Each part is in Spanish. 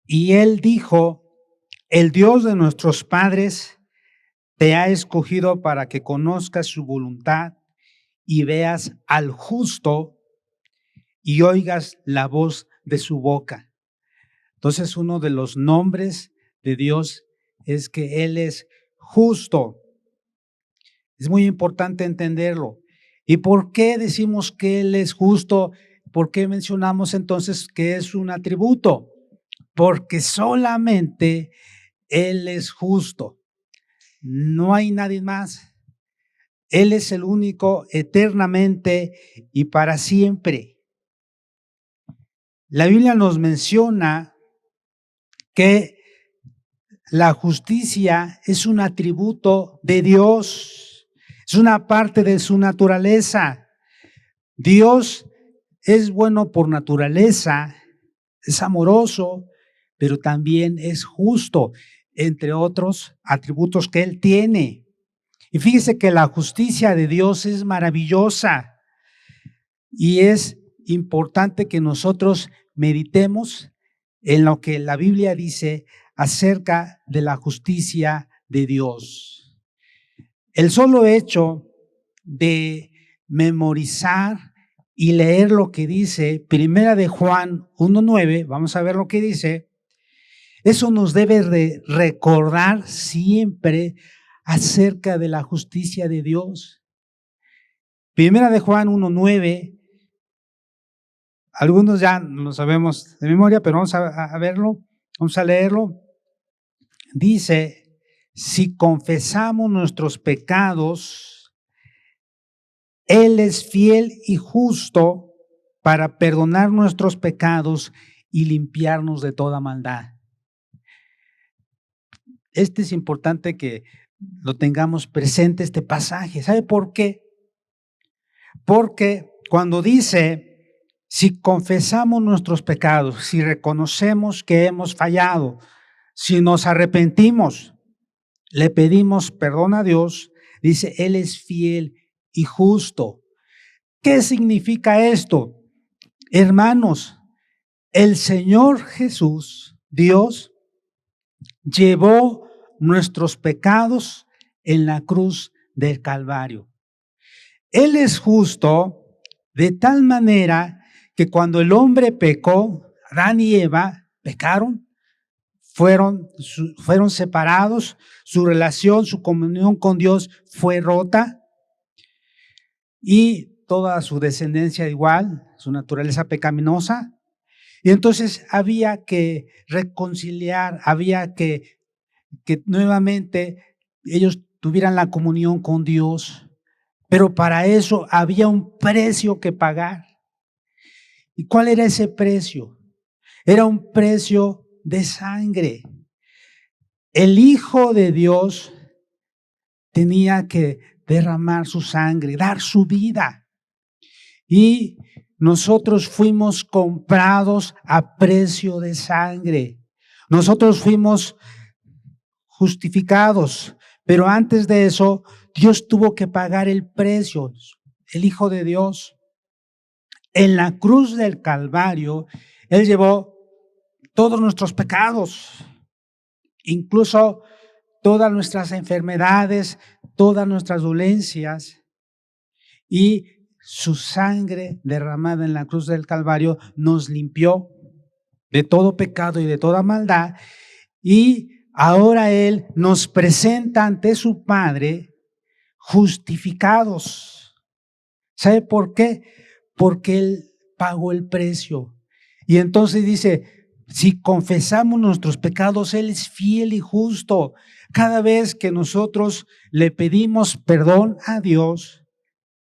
Y él dijo: el Dios de nuestros padres te ha escogido para que conozcas su voluntad y veas al justo y oigas la voz de su boca. Entonces, uno de los nombres de Dios es que Él es justo. Es muy importante entenderlo. ¿Y por qué decimos que Él es justo? ¿Por qué mencionamos entonces que es un atributo? Porque solamente Él es justo. No hay nadie más. Él es el único eternamente y para siempre. La Biblia nos menciona que la justicia es un atributo de Dios, es una parte de su naturaleza. Dios es bueno por naturaleza, es amoroso, pero también es justo, entre otros atributos que Él tiene. Y fíjese que la justicia de Dios es maravillosa y es importante que nosotros meditemos en lo que la Biblia dice acerca de la justicia de Dios. El solo hecho de memorizar y leer lo que dice Primera de Juan 1:9, vamos a ver lo que dice, eso nos debe de recordar siempre acerca de la justicia de Dios. Primera de Juan 1:9, algunos ya lo sabemos de memoria, pero vamos a verlo, vamos a leerlo. Dice: si confesamos nuestros pecados, Él es fiel y justo para perdonar nuestros pecados y limpiarnos de toda maldad. Es importante que lo tengamos presente este pasaje. ¿Sabe por qué? Porque cuando dice, si confesamos nuestros pecados, si reconocemos que hemos fallado, si nos arrepentimos, le pedimos perdón a Dios, dice, Él es fiel y justo. ¿Qué significa esto? Hermanos, el Señor Jesús, Dios, llevó nuestros pecados en la cruz del Calvario. Él es justo de tal manera que cuando el hombre pecó, Adán y Eva pecaron, fueron separados, su relación, su comunión con Dios fue rota y toda su descendencia igual, su naturaleza pecaminosa. Y entonces había que reconciliar, había que nuevamente ellos tuvieran la comunión con Dios, pero para eso había un precio que pagar. ¿Y cuál era ese precio? Era un precio de sangre. El Hijo de Dios tenía que derramar su sangre, dar su vida. Y nosotros fuimos comprados a precio de sangre. Nosotros fuimos justificados, pero antes de eso, Dios tuvo que pagar el precio. El Hijo de Dios, en la cruz del Calvario, Él llevó todos nuestros pecados, incluso todas nuestras enfermedades, todas nuestras dolencias, y su sangre derramada en la cruz del Calvario nos limpió de todo pecado y de toda maldad, y ahora Él nos presenta ante su Padre justificados. ¿Sabe por qué? Porque Él pagó el precio. Y entonces dice, si confesamos nuestros pecados, Él es fiel y justo. Cada vez que nosotros le pedimos perdón a Dios,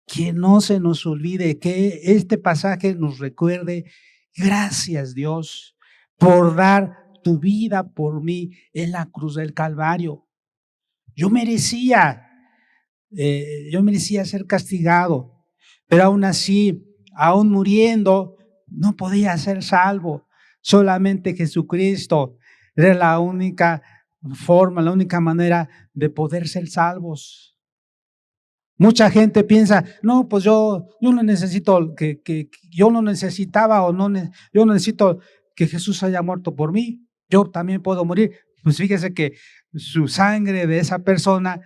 que no se nos olvide, que este pasaje nos recuerde, gracias Dios por dar tu vida por mí en la cruz del Calvario. Yo merecía ser castigado, pero aún así, aún muriendo, no podía ser salvo. Solamente Jesucristo era la única forma, la única manera de poder ser salvos. Mucha gente piensa, no, pues yo no necesito yo no necesitaba yo no necesito que Jesús haya muerto por mí. yo también puedo morir. Pues fíjese que su sangre de esa persona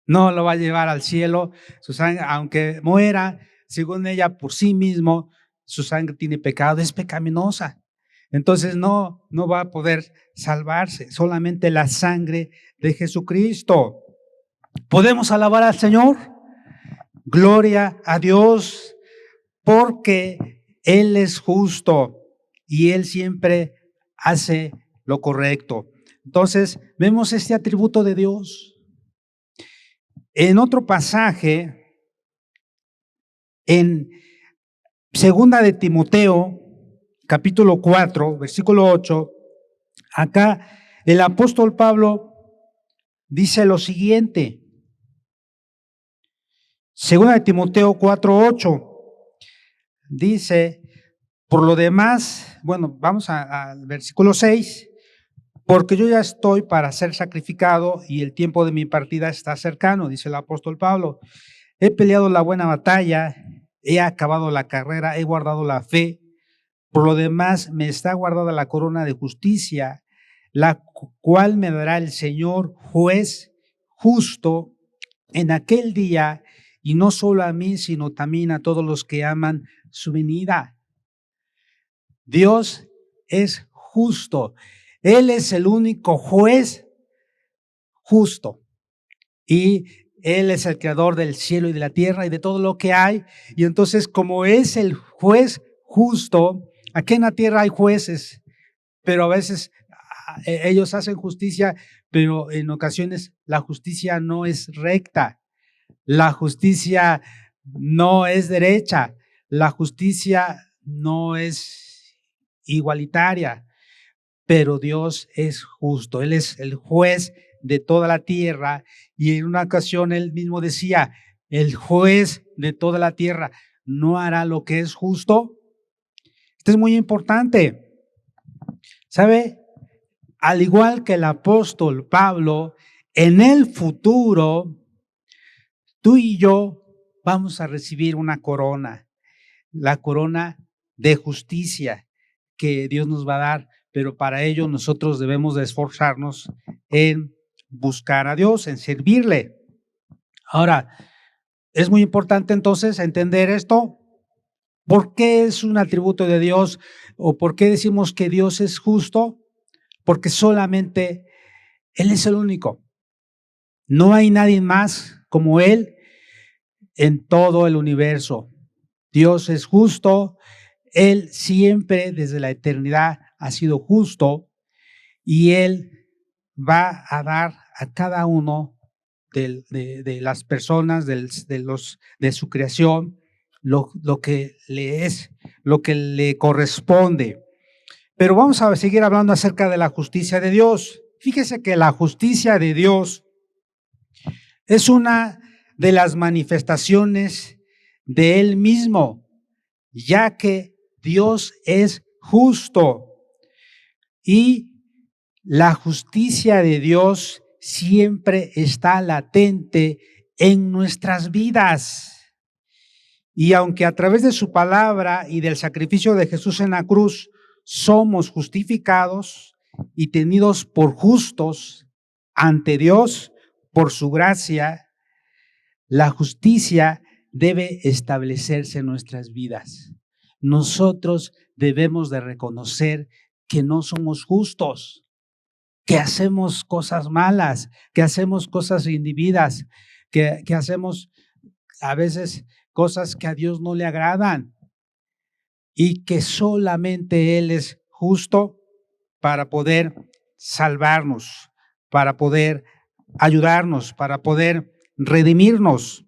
no lo va a llevar al cielo. Su sangre, aunque muera, según ella, por sí mismo, su sangre tiene pecado, es pecaminosa. Entonces no va a poder salvarse, solamente la sangre de Jesucristo. ¿Podemos alabar al Señor? Gloria a Dios, porque Él es justo y Él siempre hace lo correcto. Entonces, vemos este atributo de Dios. En otro pasaje, en segunda de Timoteo, capítulo 4, versículo 8, acá el apóstol Pablo dice lo siguiente. Segunda de Timoteo 4:8 dice, por lo demás, bueno, vamos al versículo 6, porque yo ya estoy para ser sacrificado y el tiempo de mi partida está cercano, dice el apóstol Pablo. He peleado la buena batalla, he acabado la carrera, he guardado la fe. Por lo demás, me está guardada la corona de justicia, la cual me dará el Señor juez justo en aquel día, y no solo a mí, sino también a todos los que aman su venida. Dios es justo. Él es el único juez justo. Y Él es el creador del cielo y de la tierra y de todo lo que hay. Y entonces, como es el juez justo, aquí en la tierra hay jueces, pero a veces ellos hacen justicia, pero en ocasiones la justicia no es recta. La justicia no es derecha. La justicia no es igualitaria. Pero Dios es justo, Él es el juez de toda la tierra, y en una ocasión Él mismo decía, el juez de toda la tierra no hará lo que es justo. Esto es muy importante, ¿sabe? Al igual que el apóstol Pablo, en el futuro, tú y yo vamos a recibir una corona, la corona de justicia que Dios nos va a dar. Pero para ello nosotros debemos de esforzarnos en buscar a Dios, en servirle. Ahora, es muy importante entonces entender esto. ¿Por qué es un atributo de Dios? ¿O por qué decimos que Dios es justo? Porque solamente Él es el único. No hay nadie más como Él en todo el universo. Dios es justo. Él siempre, desde la eternidad, ha sido justo. Y Él va a dar a cada uno de las personas, de su creación, lo que le es, lo que le corresponde. Pero vamos a seguir hablando acerca de la justicia de Dios. Fíjese que la justicia de Dios es una de las manifestaciones de Él mismo, ya que Dios es justo. Y la justicia de Dios siempre está latente en nuestras vidas. Y aunque a través de su palabra y del sacrificio de Jesús en la cruz somos justificados y tenidos por justos ante Dios por su gracia, la justicia debe establecerse en nuestras vidas. Nosotros debemos de reconocer que no somos justos, que hacemos cosas malas, que hacemos cosas indebidas, que hacemos a veces cosas que a Dios no le agradan, y que solamente Él es justo para poder salvarnos, para poder ayudarnos, para poder redimirnos.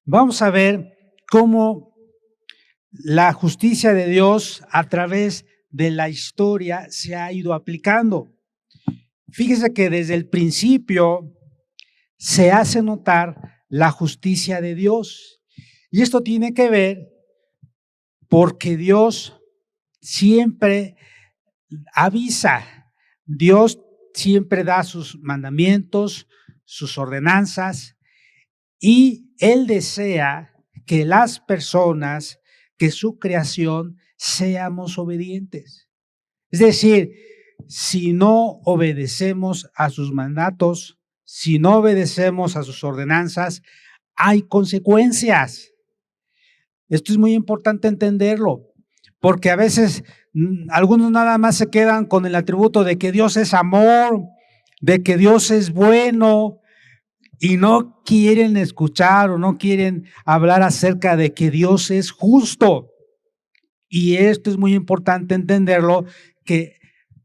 Vamos a ver cómo la justicia de Dios a través de la historia se ha ido aplicando. Fíjese que desde el principio se hace notar la justicia de Dios. Y esto tiene que ver porque Dios siempre avisa, Dios siempre da sus mandamientos, sus ordenanzas, y Él desea que las personas, que su creación, seamos obedientes. Es decir, si no obedecemos a sus mandatos, si no obedecemos a sus ordenanzas, hay consecuencias. Esto es muy importante entenderlo, porque a veces algunos nada más se quedan con el atributo de que Dios es amor, de que Dios es bueno, y no quieren escuchar o no quieren hablar acerca de que Dios es justo. Y esto es muy importante entenderlo, que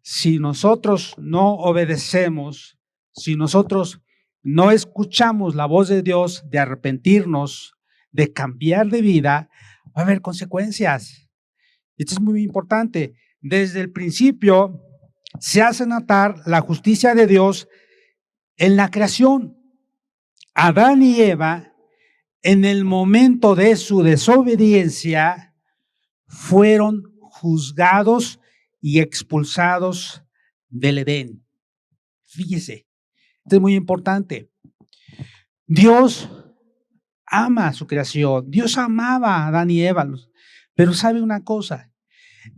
si nosotros no obedecemos, si nosotros no escuchamos la voz de Dios de arrepentirnos, de cambiar de vida, va a haber consecuencias. Esto es muy importante. Desde el principio se hace notar la justicia de Dios en la creación. Adán y Eva, en el momento de su desobediencia, fueron juzgados y expulsados del Edén. Fíjese, esto es muy importante. Dios ama a su creación. Dios amaba a Adán y Eva, pero sabe una cosa,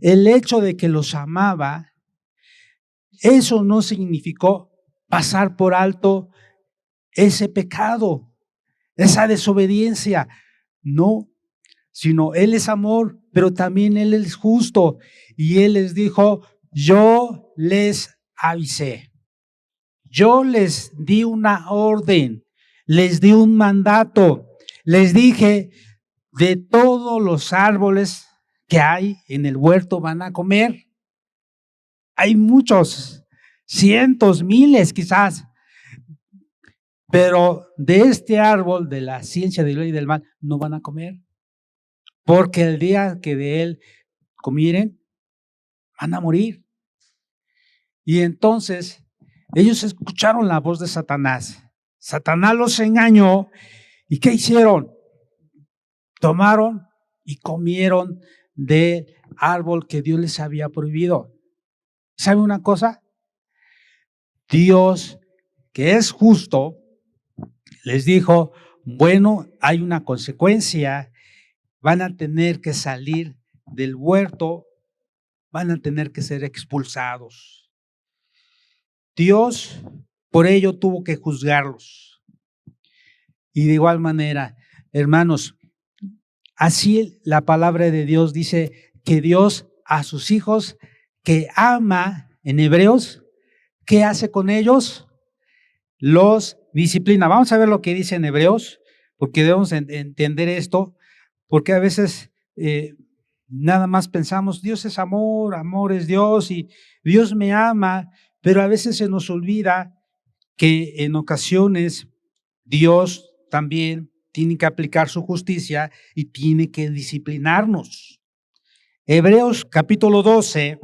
el hecho de que los amaba, eso no significó pasar por alto ese pecado, esa desobediencia. No, sino Él es amor, pero también Él es justo. Y Él les dijo, yo les avisé, yo les di una orden, les di un mandato, les dije, de todos los árboles que hay en el huerto van a comer. Hay muchos, cientos, miles quizás, pero de este árbol de la ciencia del bien y del mal no van a comer, porque el día que de él comieren, van a morir. Y entonces ellos escucharon la voz de Satanás. Satanás los engañó. ¿Y qué hicieron? Tomaron y comieron del árbol que Dios les había prohibido. ¿Sabe una cosa? Dios, que es justo, les dijo, bueno, hay una consecuencia, van a tener que salir del huerto, van a tener que ser expulsados. Dios por ello tuvo que juzgarlos. Y de igual manera, hermanos, así la palabra de Dios dice que Dios a sus hijos que ama, en Hebreos, ¿qué hace con ellos? Los disciplina. Vamos a ver lo que dice en Hebreos, porque debemos entender esto, porque a veces nada más pensamos, Dios es amor, amor es Dios y Dios me ama, pero a veces se nos olvida que en ocasiones Dios también tiene que aplicar su justicia y tiene que disciplinarnos. Hebreos capítulo 12,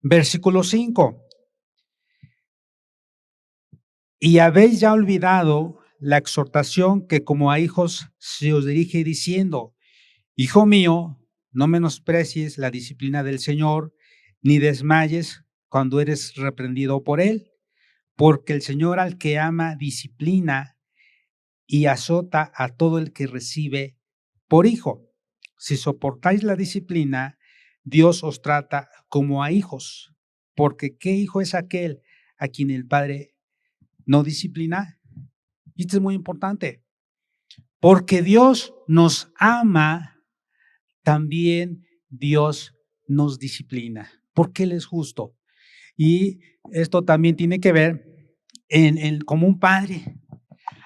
versículo 5. Y habéis ya olvidado la exhortación que como a hijos se os dirige diciendo, Hijo mío, no menosprecies la disciplina del Señor, ni desmayes cuando eres reprendido por Él, porque el Señor al que ama disciplina y azota a todo el que recibe por hijo. Si soportáis la disciplina, Dios os trata como a hijos, porque ¿qué hijo es aquel a quien el Padre no disciplina? Y esto es muy importante, porque Dios nos ama, también Dios nos disciplina, porque Él es justo. Y esto también tiene que ver como un padre.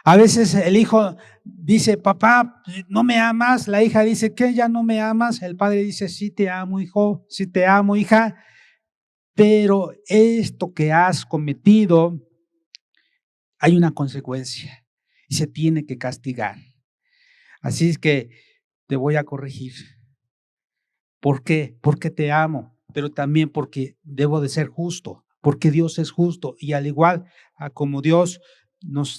A veces el hijo dice, papá, ¿no me amas? La hija dice, ¿qué? ¿Ya no me amas? El padre dice, sí te amo, hijo, sí te amo, hija, pero esto que has cometido, hay una consecuencia y se tiene que castigar. Así es que te voy a corregir. ¿Por qué? Porque te amo, pero también porque debo de ser justo, porque Dios es justo y al igual a como Dios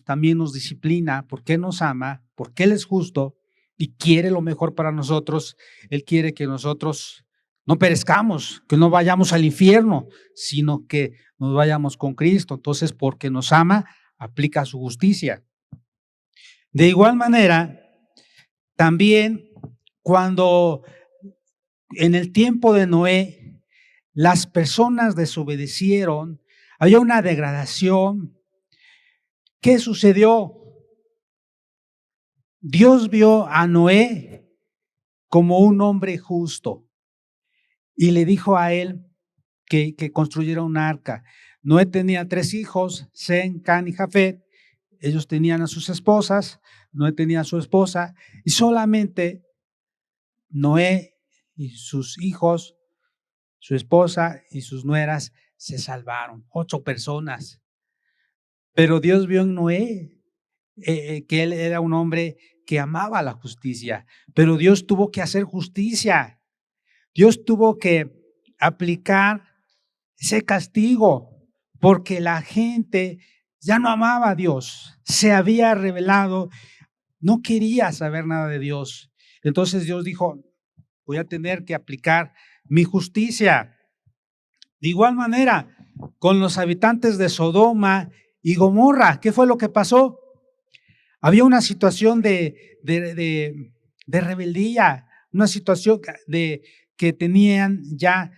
también nos disciplina, porque nos ama, porque Él es justo y quiere lo mejor para nosotros. Él quiere que nosotros no perezcamos, que no vayamos al infierno, sino que nos vayamos con Cristo. Entonces, porque nos ama, aplica su justicia. De igual manera, también cuando en el tiempo de Noé, las personas desobedecieron, había una degradación. ¿Qué sucedió? Dios vio a Noé como un hombre justo y le dijo a él que construyera un arca. Noé tenía 3 hijos, Sem, Can y Jafet. Ellos tenían a sus esposas, Noé tenía a su esposa, y solamente Noé y sus hijos, su esposa y sus nueras se salvaron. 8 personas. Pero Dios vio en Noé que él era un hombre que amaba la justicia, pero Dios tuvo que hacer justicia. Dios tuvo que aplicar ese castigo porque la gente ya no amaba a Dios, se había rebelado, no quería saber nada de Dios. Entonces Dios dijo, voy a tener que aplicar mi justicia. De igual manera, con los habitantes de Sodoma y Gomorra, ¿qué fue lo que pasó? Había una situación de rebeldía, una situación de que tenían ya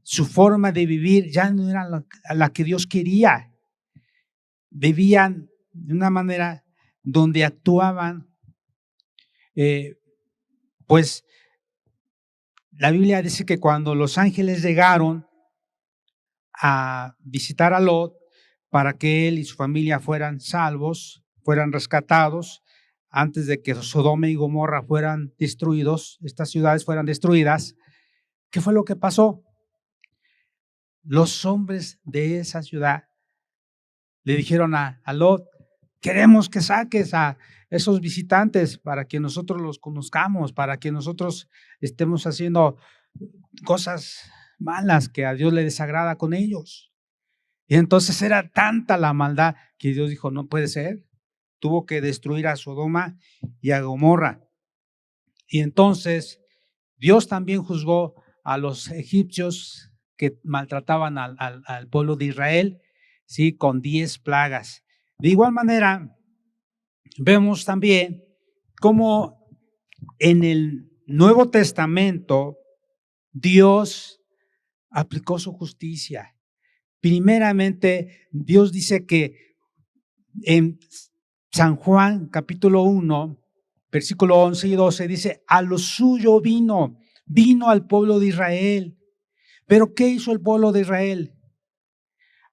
su forma de vivir, ya no era la que Dios quería. Vivían de una manera donde actuaban, pues la Biblia dice que cuando los ángeles llegaron a visitar a Lot para que él y su familia fueran salvos, fueran rescatados, antes de que Sodoma y Gomorra fueran destruidos, estas ciudades fueran destruidas, ¿qué fue lo que pasó? Los hombres de esa ciudad le dijeron a Lot, queremos que saques a esos visitantes para que nosotros los conozcamos, para que nosotros estemos haciendo cosas malas que a Dios le desagrada con ellos. Y entonces era tanta la maldad que Dios dijo, no puede ser. Tuvo que destruir a Sodoma y a Gomorra. Y entonces Dios también juzgó a los egipcios que maltrataban al pueblo de Israel, ¿sí? Con 10 plagas. De igual manera, vemos también cómo en el Nuevo Testamento Dios aplicó su justicia. Primeramente, Dios dice que en San Juan capítulo 1, versículo 11 y 12, dice, a lo suyo vino al pueblo de Israel. Pero ¿qué hizo el pueblo de Israel?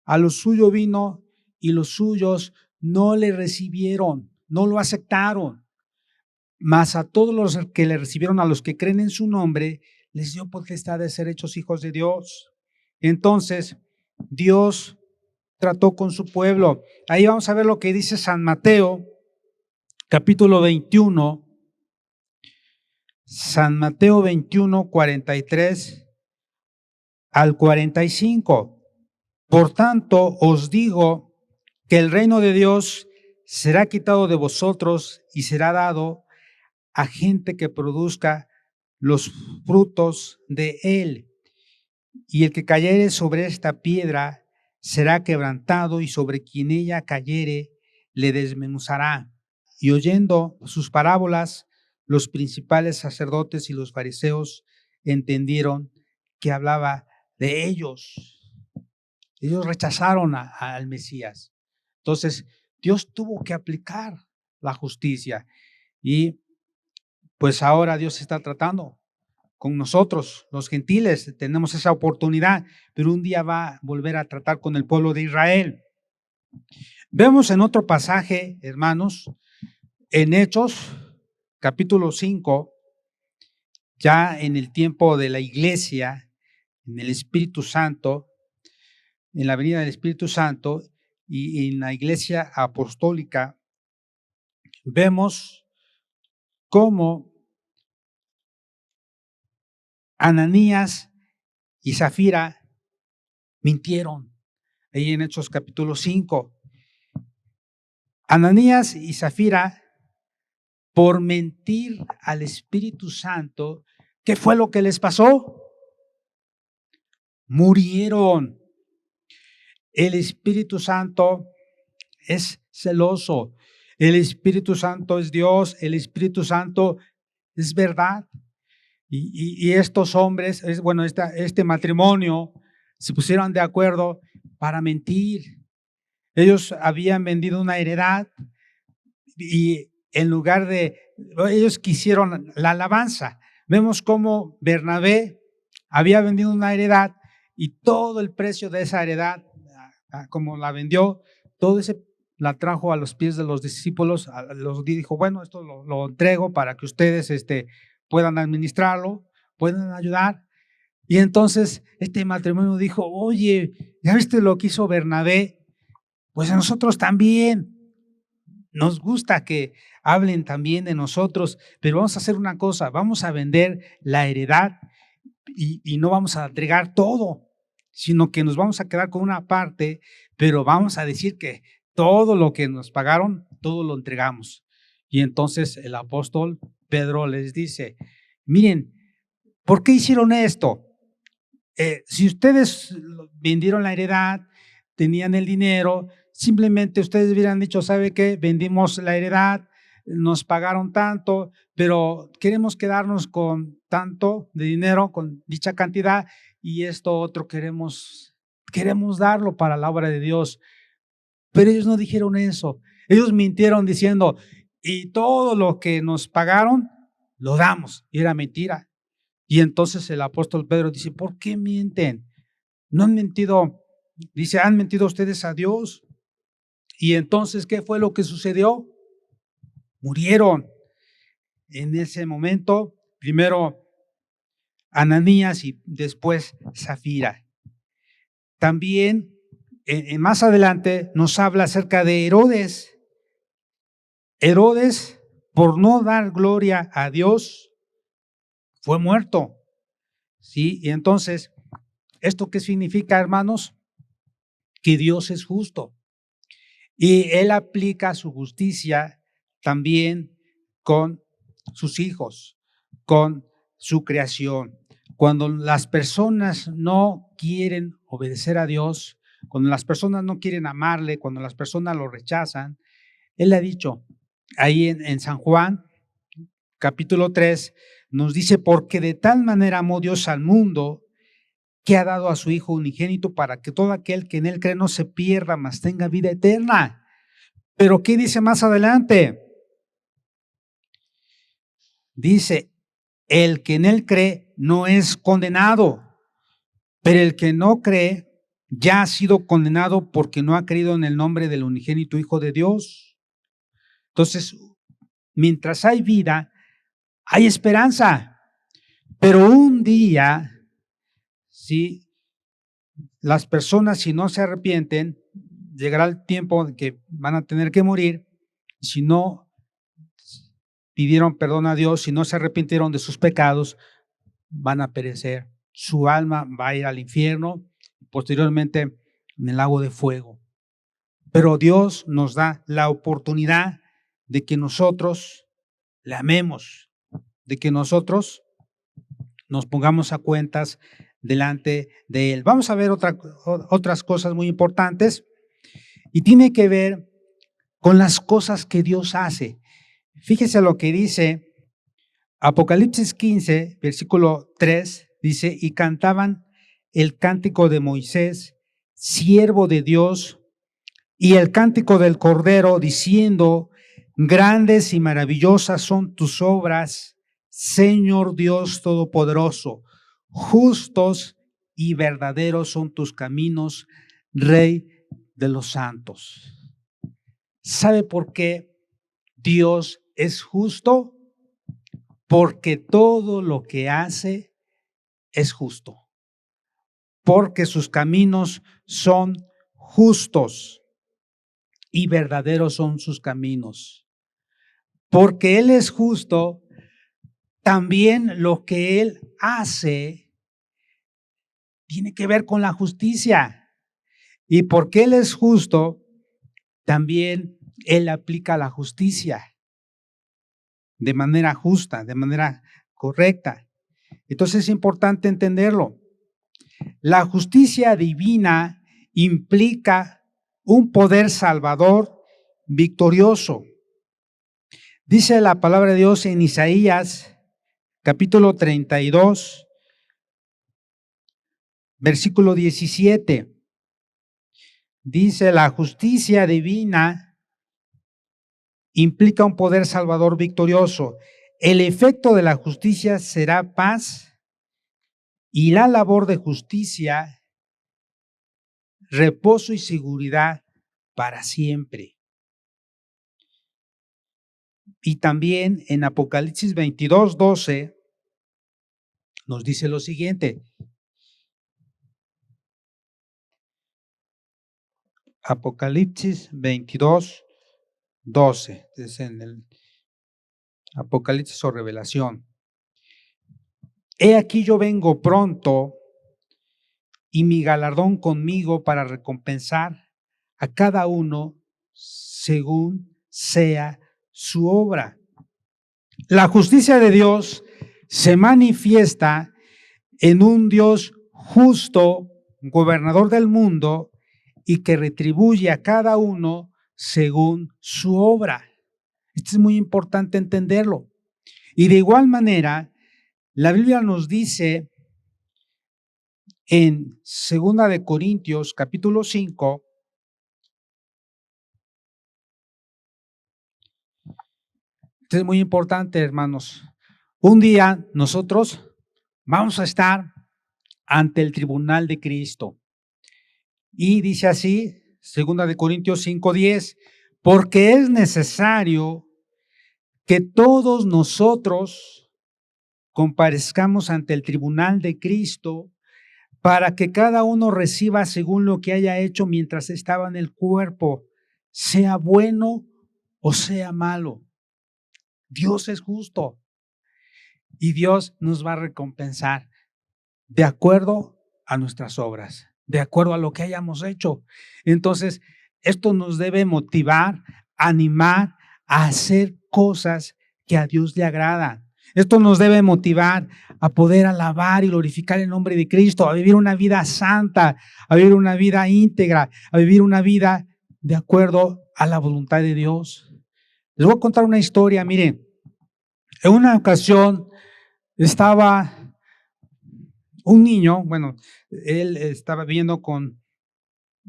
A lo suyo vino y los suyos no le recibieron, no lo aceptaron. Mas a todos los que le recibieron, a los que creen en su nombre, les dio potestad de ser hechos hijos de Dios. Entonces, Dios trató con su pueblo. Ahí vamos a ver lo que dice San Mateo, capítulo 21. San Mateo 21, 43 al 45. Por tanto, os digo que el reino de Dios será quitado de vosotros y será dado a gente que produzca los frutos de él. Y el que cayere sobre esta piedra será quebrantado, y sobre quien ella cayere le desmenuzará. Y oyendo sus parábolas, los principales sacerdotes y los fariseos entendieron que hablaba de ellos. Ellos rechazaron al Mesías. Entonces, Dios tuvo que aplicar la justicia. Y pues ahora Dios está tratando con nosotros, los gentiles, tenemos esa oportunidad, pero un día va a volver a tratar con el pueblo de Israel. Vemos en otro pasaje, hermanos, en Hechos, capítulo 5, ya en el tiempo de la iglesia, en el Espíritu Santo, en la venida del Espíritu Santo y en la iglesia apostólica, vemos cómo Ananías y Zafira mintieron. Ahí en Hechos capítulo 5. Ananías y Zafira, por mentir al Espíritu Santo, ¿qué fue lo que les pasó? Murieron. El Espíritu Santo es celoso. El Espíritu Santo es Dios. El Espíritu Santo es verdad. Y estos hombres, este matrimonio, se pusieron de acuerdo para mentir. Ellos habían vendido una heredad y en lugar de, ellos quisieron la alabanza. Vemos cómo Bernabé había vendido una heredad y todo el precio de esa heredad, como la vendió, todo ese la trajo a los pies de los discípulos, los dijo, bueno, esto lo entrego para que ustedes puedan administrarlo, puedan ayudar. Y entonces este matrimonio dijo, oye, ¿ya viste lo que hizo Bernabé? Pues a nosotros también nos gusta que hablen también de nosotros, pero vamos a hacer una cosa, vamos a vender la heredad y no vamos a entregar todo, sino que nos vamos a quedar con una parte, pero vamos a decir que todo lo que nos pagaron, todo lo entregamos. Y entonces el apóstol Pedro les dice, miren, ¿por qué hicieron esto? Si ustedes vendieron la heredad, tenían el dinero, simplemente ustedes hubieran dicho, ¿sabe qué? Vendimos la heredad, nos pagaron tanto, pero queremos quedarnos con tanto de dinero, con dicha cantidad, y esto otro queremos darlo para la obra de Dios. Pero ellos no dijeron eso. Ellos mintieron diciendo, y todo lo que nos pagaron, lo damos. Y era mentira. Y entonces el apóstol Pedro dice, ¿por qué mienten? No han mentido, dice, han mentido ustedes a Dios. Y entonces, ¿qué fue lo que sucedió? Murieron. En ese momento, primero Ananías y después Zafira. También, más adelante, nos habla acerca de Herodes. Herodes, por no dar gloria a Dios, fue muerto. ¿Sí? Y entonces, ¿esto qué significa, hermanos? Que Dios es justo. Y Él aplica su justicia también con sus hijos, con su creación. Cuando las personas no quieren obedecer a Dios, cuando las personas no quieren amarle, cuando las personas lo rechazan, Él ha dicho ahí en San Juan, capítulo 3, nos dice, porque de tal manera amó Dios al mundo, que ha dado a su Hijo unigénito para que todo aquel que en Él cree no se pierda, mas tenga vida eterna. Pero ¿qué dice más adelante? Dice, el que en Él cree no es condenado, pero el que no cree ya ha sido condenado porque no ha creído en el nombre del unigénito Hijo de Dios. Entonces, mientras hay vida, hay esperanza. Pero un día, si las personas, si no se arrepienten, llegará el tiempo en que van a tener que morir. Si no pidieron perdón a Dios, si no se arrepintieron de sus pecados, van a perecer. Su alma va a ir al infierno, posteriormente en el lago de fuego. Pero Dios nos da la oportunidad de que nosotros le amemos, de que nosotros nos pongamos a cuentas delante de Él. Vamos a ver otras cosas muy importantes y tiene que ver con las cosas que Dios hace. Fíjese lo que dice Apocalipsis 15, versículo 3, dice, y cantaban el cántico de Moisés, siervo de Dios, y el cántico del Cordero, diciendo, grandes y maravillosas son tus obras, Señor Dios Todopoderoso, justos y verdaderos son tus caminos, Rey de los santos. ¿Sabe por qué Dios es justo? Porque todo lo que hace es justo. Porque sus caminos son justos y verdaderos son sus caminos. Porque Él es justo, también lo que Él hace tiene que ver con la justicia. Y porque Él es justo, también Él aplica la justicia de manera justa, de manera correcta. Entonces es importante entenderlo. La justicia divina implica un poder salvador victorioso. Dice la palabra de Dios en Isaías capítulo 32, versículo 17. Dice, la justicia divina implica un poder salvador victorioso. El efecto de la justicia será paz y la labor de justicia, reposo y seguridad para siempre. Y también en Apocalipsis 22, 12 nos dice lo siguiente. Apocalipsis 22, 12. Es en el Apocalipsis o Revelación. He aquí yo vengo pronto y mi galardón conmigo para recompensar a cada uno según sea su obra. La justicia de Dios se manifiesta en un Dios justo, gobernador del mundo, y que retribuye a cada uno según su obra. Esto es muy importante entenderlo. Y de igual manera, la Biblia nos dice en 2 de Corintios, capítulo 5, esto es muy importante, hermanos. Un día nosotros vamos a estar ante el tribunal de Cristo. Y dice así, 2 de Corintios 5:10, porque es necesario que todos nosotros comparezcamos ante el tribunal de Cristo para que cada uno reciba según lo que haya hecho mientras estaba en el cuerpo, sea bueno o sea malo. Dios es justo y Dios nos va a recompensar de acuerdo a nuestras obras, de acuerdo a lo que hayamos hecho. Entonces, esto nos debe motivar, animar a hacer cosas que a Dios le agradan. Esto nos debe motivar a poder alabar y glorificar el nombre de Cristo, a vivir una vida santa, a vivir una vida íntegra, a vivir una vida de acuerdo a la voluntad de Dios. Les voy a contar una historia. Miren, en una ocasión estaba un niño, bueno, él estaba viviendo con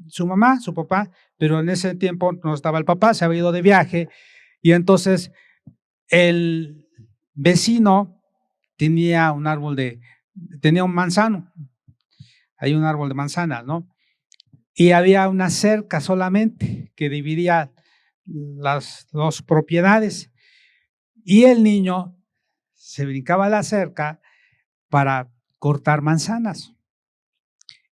su mamá, su papá, pero en ese tiempo no estaba el papá, se había ido de viaje, y entonces el vecino tenía un manzano, hay un árbol de manzanas, ¿no? Y había una cerca solamente que dividía las dos propiedades, y el niño se brincaba la cerca para cortar manzanas.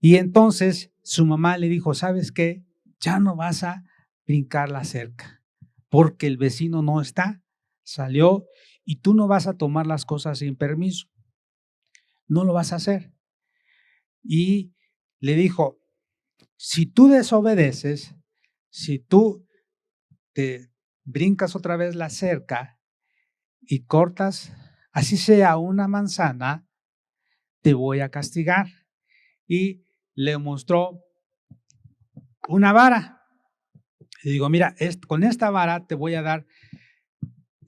Y entonces su mamá le dijo, ¿sabes qué? Ya no vas a brincar la cerca, porque el vecino no está, salió, y tú no vas a tomar las cosas sin permiso. No lo vas a hacer. Y le dijo, si tú desobedeces, si tú te brincas otra vez la cerca y cortas, así sea una manzana, te voy a castigar. Y le mostró una vara. Le digo, mira, con esta vara te voy a dar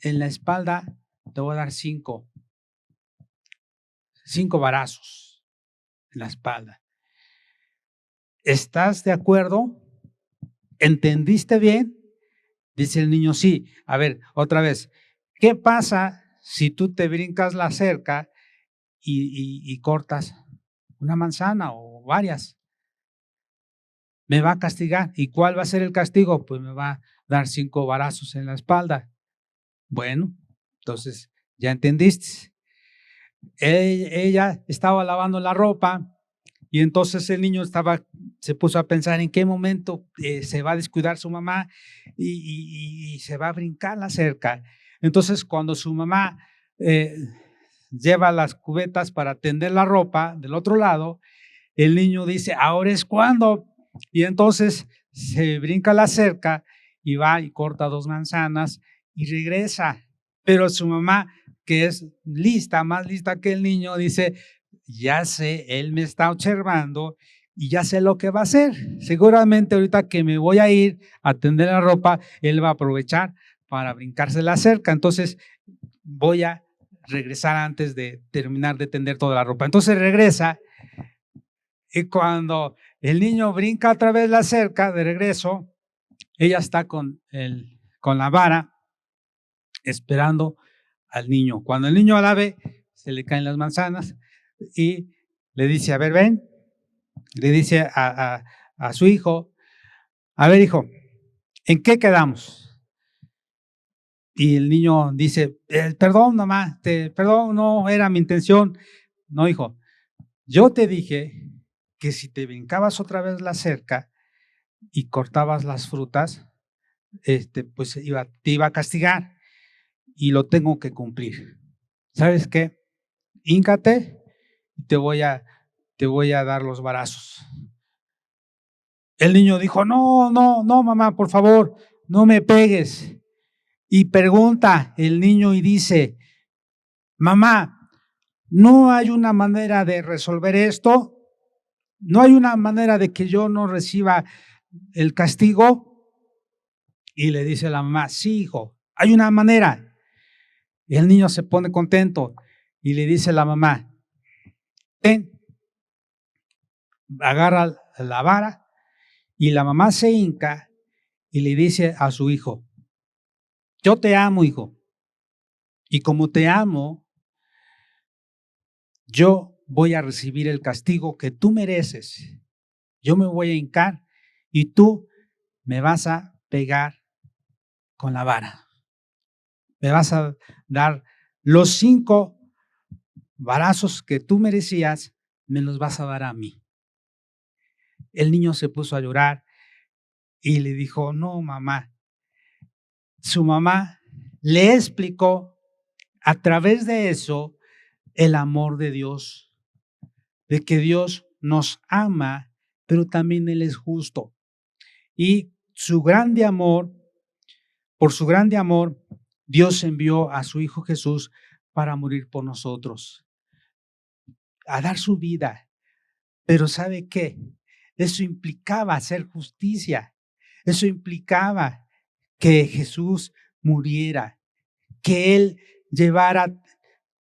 en la espalda, te voy a dar 5 varazos en la espalda. ¿Estás de acuerdo? ¿Entendiste bien? Dice el niño, sí. A ver, otra vez, ¿qué pasa si tú te brincas la cerca y cortas una manzana o varias? Me va a castigar. ¿Y cuál va a ser el castigo? Pues me va a dar 5 varazos en la espalda. Bueno, entonces, ¿ya entendiste? Ella estaba lavando la ropa y entonces el niño se puso a pensar en qué momento se va a descuidar su mamá y se va a brincar la cerca. Entonces, cuando su mamá lleva las cubetas para tender la ropa del otro lado, el niño dice, ahora es cuando. Y entonces se brinca la cerca y va y corta 2 manzanas y regresa. Pero su mamá, que es lista, más lista que el niño, dice, ya sé, él me está observando y ya sé lo que va a hacer. Seguramente ahorita que me voy a ir a tender la ropa, él va a aprovechar para brincarse la cerca. Entonces voy a regresar antes de terminar de tender toda la ropa. Entonces regresa y cuando el niño brinca otra vez la cerca de regreso, ella está con la vara esperando al niño. Cuando el niño la ve, se le caen las manzanas y le dice, a ver, ven, le dice a su hijo, a ver, hijo, ¿en qué quedamos? Y el niño dice, perdón, mamá, perdón, no era mi intención. No, hijo, yo te dije que si te brincabas otra vez la cerca y cortabas las frutas, pues te iba a castigar y lo tengo que cumplir. ¿Sabes qué? Híncate y te voy a dar los varazos. El niño dijo, no, mamá, por favor, no me pegues. Y pregunta el niño y dice, mamá, ¿no hay una manera de resolver esto? ¿No hay una manera de que yo no reciba el castigo? Y le dice la mamá, sí, hijo, hay una manera. Y el niño se pone contento y le dice la mamá, ven, agarra la vara y la mamá se hinca y le dice a su hijo, yo te amo, hijo, y como te amo, yo voy a recibir el castigo que tú mereces. Yo me voy a hincar y tú me vas a pegar con la vara. Me vas a dar los 5 varazos que tú merecías, me los vas a dar a mí. El niño se puso a llorar y le dijo, no, mamá. Su mamá le explicó a través de eso el amor de Dios, de que Dios nos ama, pero también Él es justo. Y por su grande amor, Dios envió a su Hijo Jesús para morir por nosotros, a dar su vida. Pero ¿sabe qué? Eso implicaba hacer justicia. Eso implicaba que Jesús muriera, que Él llevara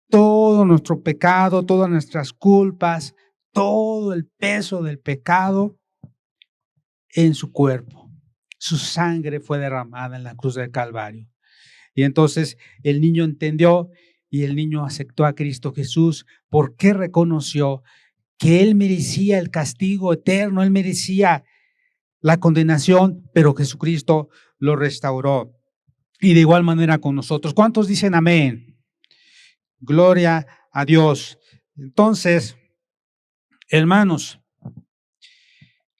todo nuestro pecado, todas nuestras culpas, todo el peso del pecado en su cuerpo. Su sangre fue derramada en la cruz del Calvario. Y entonces el niño entendió y el niño aceptó a Cristo Jesús porque reconoció que él merecía el castigo eterno, él merecía la condenación, pero Jesucristo lo restauró. Y de igual manera con nosotros. ¿Cuántos dicen amén? Gloria a Dios. Entonces, hermanos,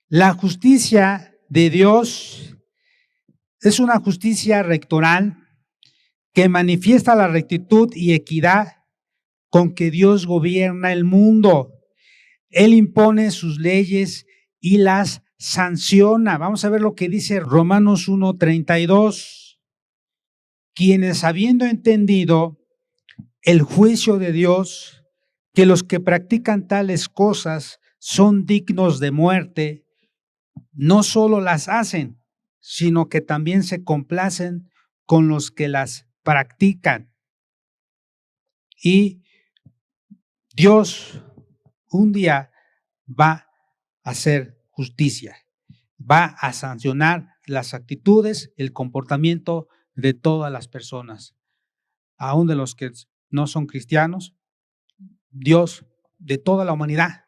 la justicia de Dios es una justicia rectoral que manifiesta la rectitud y equidad con que Dios gobierna el mundo. Él impone sus leyes y las sanciona. Vamos a ver lo que dice Romanos 1:32. Quienes habiendo entendido el juicio de Dios, que los que practican tales cosas son dignos de muerte, no solo las hacen, sino que también se complacen con los que las practican. Y Dios un día va a hacer justicia, va a sancionar las actitudes, el comportamiento de todas las personas, aún de los que no son cristianos. Dios, de toda la humanidad,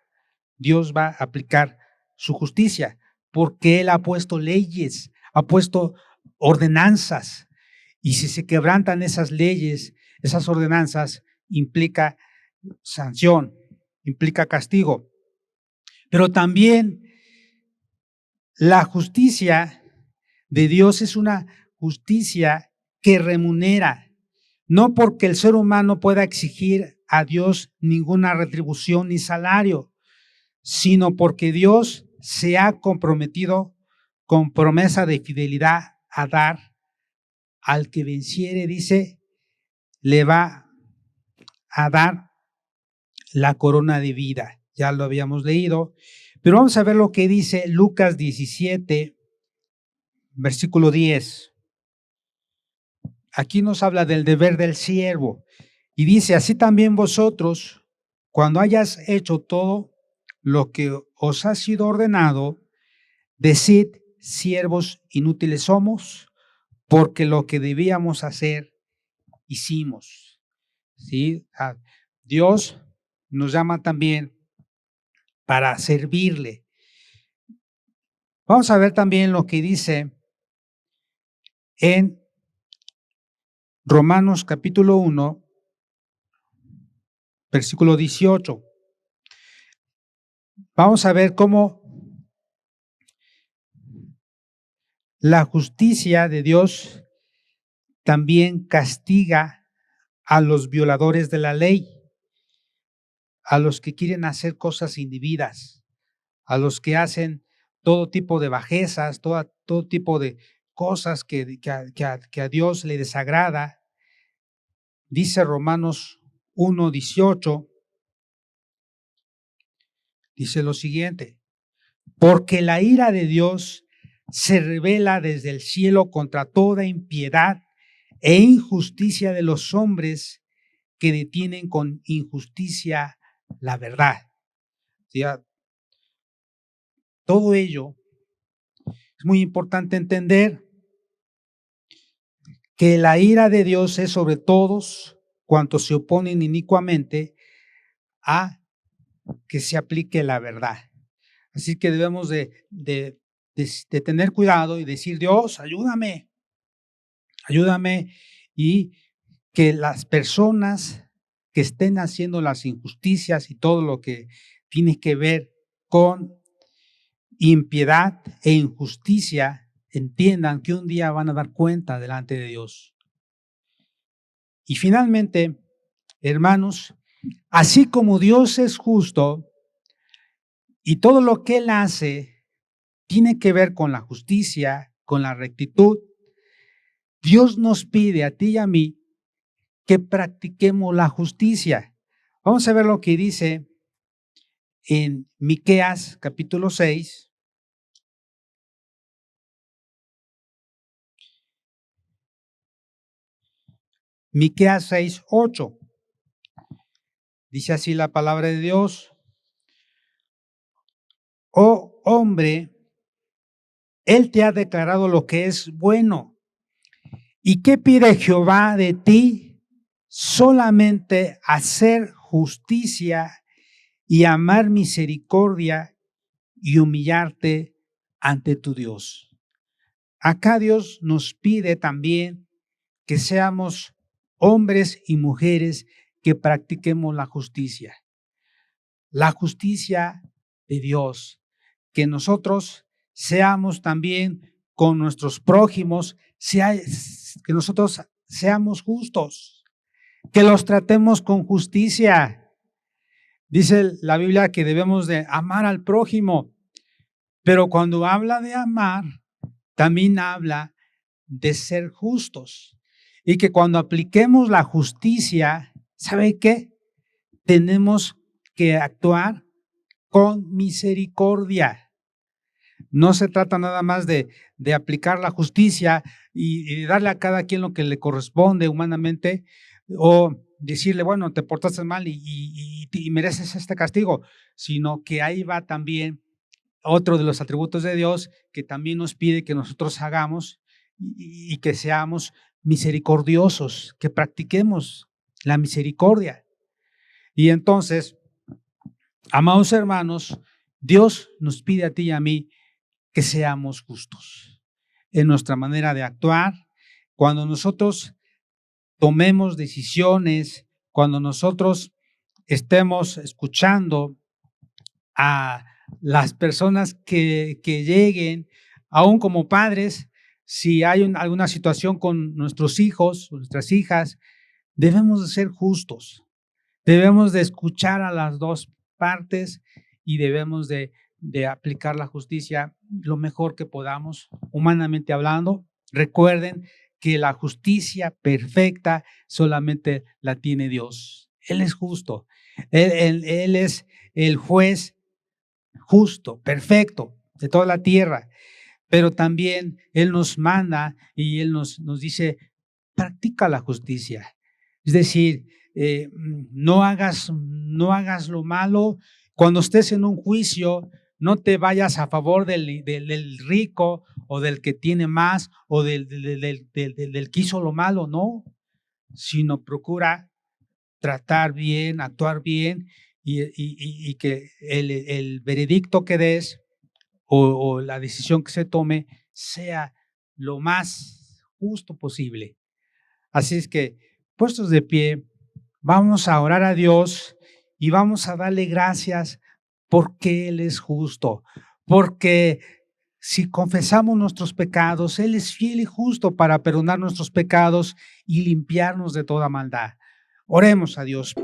Dios va a aplicar su justicia porque Él ha puesto leyes, ha puesto ordenanzas, y si se quebrantan esas leyes, esas ordenanzas, implica sanción, implica castigo. Pero también la justicia de Dios es una justicia que remunera, no porque el ser humano pueda exigir a Dios ninguna retribución ni salario, sino porque Dios se ha comprometido con promesa de fidelidad a dar al que venciere, dice, le va a dar la corona de vida. Ya lo habíamos leído, pero vamos a ver lo que dice Lucas 17, versículo 10. Aquí nos habla del deber del siervo Y dice, así también vosotros, cuando hayas hecho todo lo que os ha sido ordenado, decid, siervos inútiles somos, porque lo que debíamos hacer, hicimos. ¿Sí? Dios nos llama también para servirle. Vamos a ver también lo que dice en Romanos capítulo 1, versículo 18. Vamos a ver cómo la justicia de Dios también castiga a los violadores de la ley, a los que quieren hacer cosas indebidas, a los que hacen todo tipo de bajezas, todo tipo de cosas que a Dios le desagrada. Dice Romanos 1:18, dice lo siguiente: porque la ira de Dios se revela desde el cielo contra toda impiedad e injusticia de los hombres que detienen con injusticia la verdad. ¿Sí? Todo ello es muy importante entender que la ira de Dios es sobre todos cuantos se oponen inicuamente a que se aplique la verdad. Así que debemos de tener cuidado y decir, Dios, ayúdame, y que las personas que estén haciendo las injusticias y todo lo que tiene que ver con impiedad e injusticia entiendan que un día van a dar cuenta delante de Dios. Y finalmente, hermanos, así como Dios es justo y todo lo que Él hace tiene que ver con la justicia, con la rectitud, Dios nos pide a ti y a mí que practiquemos la justicia. Vamos a ver lo que dice en Miqueas capítulo 6. Miqueas 6:8. Dice así la palabra de Dios: oh hombre, Él te ha declarado lo que es bueno. ¿Y qué pide Jehová de ti? Solamente hacer justicia y amar misericordia y humillarte ante tu Dios. Acá Dios nos pide también que seamos hombres y mujeres que practiquemos la justicia. La justicia de Dios, que nosotros seamos también con nuestros prójimos, que nosotros seamos justos, que los tratemos con justicia. Dice la Biblia que debemos de amar al prójimo, pero cuando habla de amar, también habla de ser justos. Y que cuando apliquemos la justicia, ¿sabe qué? Tenemos que actuar con misericordia. No se trata nada más de aplicar la justicia y darle a cada quien lo que le corresponde humanamente, o decirle, bueno, te portaste mal y mereces este castigo, sino que ahí va también otro de los atributos de Dios que también nos pide que nosotros hagamos y que seamos misericordiosos, que practiquemos la misericordia. Y entonces, amados hermanos, Dios nos pide a ti y a mí que seamos justos en nuestra manera de actuar. Cuando nosotros tomemos decisiones, cuando nosotros estemos escuchando a las personas que lleguen, aún como padres, si hay alguna situación con nuestros hijos, nuestras hijas, debemos de ser justos, debemos de escuchar a las dos partes y debemos de aplicar la justicia lo mejor que podamos, humanamente hablando. Recuerden que la justicia perfecta solamente la tiene Dios. Él es justo, Él es el juez justo, perfecto de toda la tierra, pero también Él nos manda y Él nos dice, practica la justicia. Es decir, no hagas lo malo. Cuando estés en un juicio, no te vayas a favor del rico o del que tiene más o del que hizo lo malo, no, sino procura tratar bien, actuar bien y que el veredicto que des o la decisión que se tome sea lo más justo posible. Así es que, puestos de pie, vamos a orar a Dios y vamos a darle gracias porque Él es justo, porque si confesamos nuestros pecados, Él es fiel y justo para perdonar nuestros pecados y limpiarnos de toda maldad. Oremos a Dios.